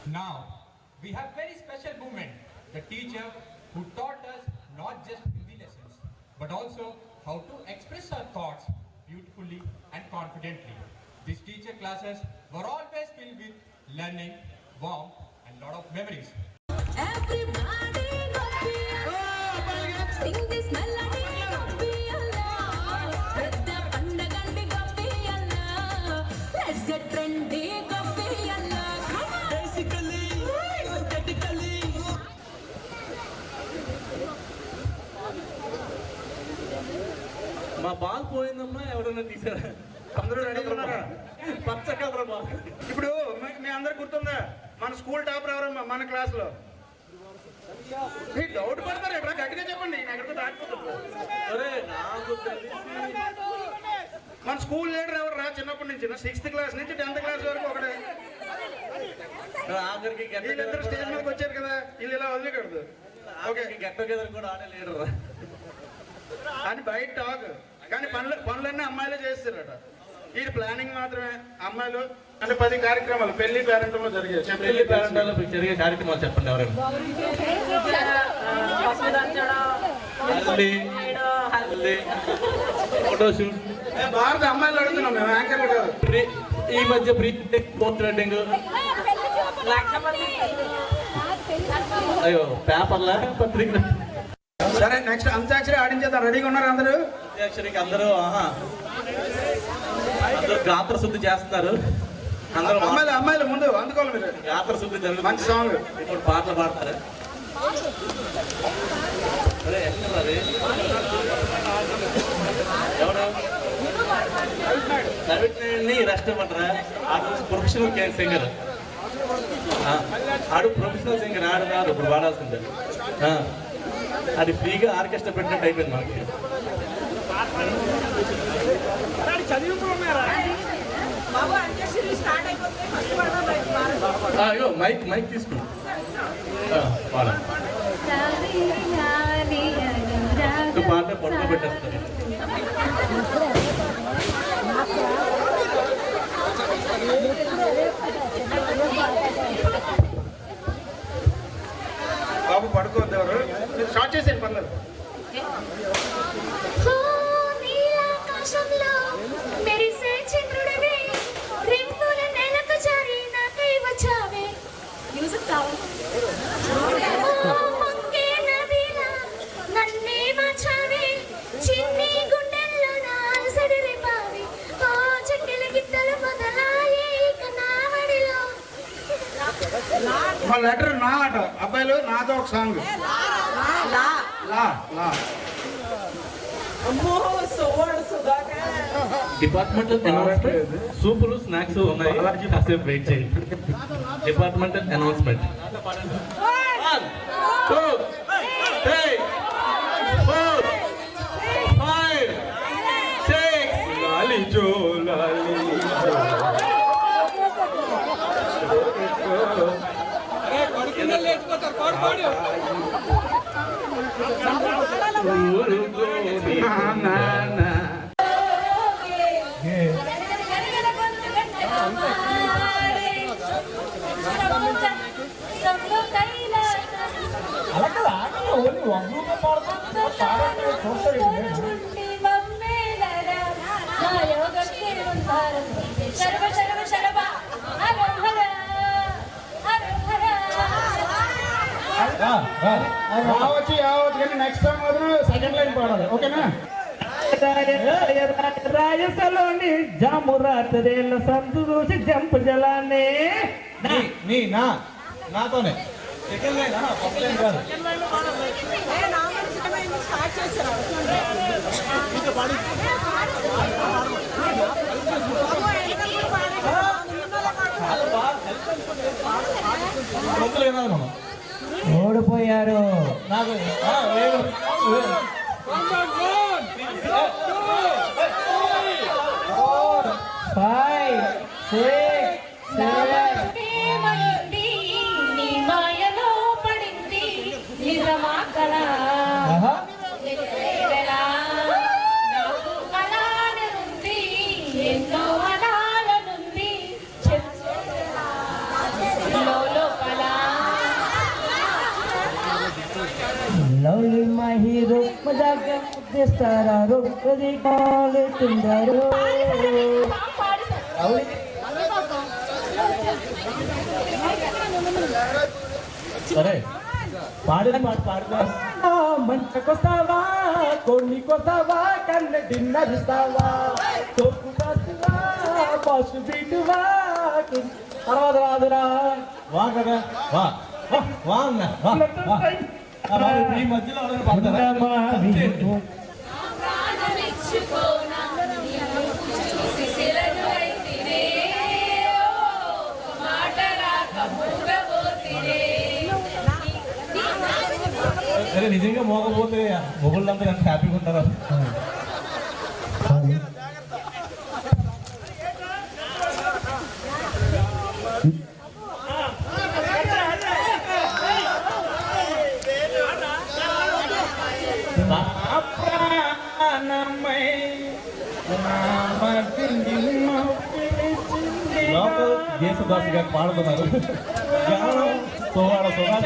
Now, we have very special moment, the teacher who taught us not just Hindi lessons, but also how to express our thoughts beautifully and confidently. These teacher classes were always filled with learning, warmth, and lot of memories. Everybody sing this melody, let's get trendy, basically, aesthetically. మా ball పోయిందమ్మా, ఎవరైనా తీసారా? అందరూ రెడీగా ఉన్నారా? పచ్చ colour ball. ఇప్పుడు మీ అందరు గుర్తుందా మన స్కూల్ టాపర్ ఎవరమ్మా మన క్లాస్ లో? డౌట్ పడతారు ఎక్కడ గట్టిగా చెప్పండి, ఎక్కడికో దాటిపోతుంది. మన స్కూల్ లీడర్ ఎవరు రా? చిన్నప్పటి నుంచి 6th క్లాస్ నుంచి 10th క్లాస్ వరకు ఒకటే. ఆఖరికి వీళ్ళిద్దరు స్టేజ్ మీదకి వచ్చారు కదా, వీళ్ళు ఇలా వదిలేకూడదు. ఓకే, గెట్ టుగెదర్ కూడా ఆడే లీడర్ అని బయట టాక్, కానీ పనులన్నీ అమ్మాయిలే చేస్తారట. ఇది ప్లానింగ్ మాత్రమే. అమ్మాయిలు అంటే 10 కార్యక్రమాలు పెళ్లి పేరెంట్లో జరిగే కార్యక్రమాలు చెప్పండి. ఎవరైనా ఫోటోషూట్ భారత అమ్మాయిలు అడుగుతున్నాం మేము, యాంకర్లు కాదు. ఈ మధ్య ప్రీ పోస్ట్ వెడ్డింగ్, అయ్యో పేపర్లా పత్రిక. సరే, నెక్స్ట్ అంత్యాక్షరి ఆడించేద్దాం. రెడీగా ఉన్నారు అందరూ? అంత్యాక్షరికి అందరూ గాత్ర శుద్ధి చేస్తున్నారు. అందరూ అమ్మాయిలు ముందు అందుకోవాలి. మీరు గాత్ర శుద్ధి జరుగుతుంది. మంచి సాంగ్. ఇప్పుడు పాటలు పాడతారు. అదే ఎక్కడది ఎవరు నవీన్ రెస్ట్ ఇవ్వటరా? ఆడు ప్రొఫెషనల్ సింగర్, ఆడు ప్రొఫెషనల్ సింగర్. ఆడు కాదు ఇప్పుడు పాడాల్సిందే. అది ఫ్రీగా ఆర్కెస్ట్రా పెట్టినట్టు అయిపోయింది మనకి. అయ్యో మైక్ తీసుకో, పాడండి. పాట పొట్ట పెట్టేస్తారు. బాబు పడుకోవద్దు, ఎవరు స్టార్ట్ చేసేయండి పర్లేదు. మా లెటర్ నా ఆట, అబ్బాయిలు నాతో ఒక సాంగ్. డిపార్ట్మెంటల్ అనౌన్స్మెంట్, సూపులు స్నాక్స్ ఉన్నాయి, కాసేపు వెయిట్ చేయండి. Departmental announcement. 1 2 3 4 5 6 లాలి జో లాలి రావచ్చు కానీ నెక్స్ట్ టైం మాత్రం సెకండ్ లైన్ పాడాలి, ఓకేనా? రాయసలోని జాము రాత్రేళ్ళ సందు చూసి జంపు జలాన్ని నాతోనే సెకండ్ లైన్, ఫస్ట్ లైన్ కాదు. ఓడిపోయారు. నాకు 5 6 7 ఎన్నో అనాలనుంది మజాగా ఉద్దేస్తారా రోజు కాలేస్తుండారు సరే పాడిన పాట పాడుకో. మంచకొస్తావా కొన్నికొస్తావా కన్న డిన్నర్ ఇస్తావా తొక్కు కాస్తువా పసు బీటువా తర్వాత రాదురా వా కదా వా వా వా అన్న వా వా. ఆ బాబు, ఈ మధ్యలో ఎవరైనా పాడతారా? ప్రాణమిచ్చుకోనా చూసి శిలను అయితినే మాట రాక మూగబోతినే అరే నిజంగా మోగపోతే మొగుళ్ళంతా ఎంత హ్యాపీగా ఉంటారు. లోకల్ దేశదాసి గారు పాడుతున్నారు. గానం సోవాడ సోవాడ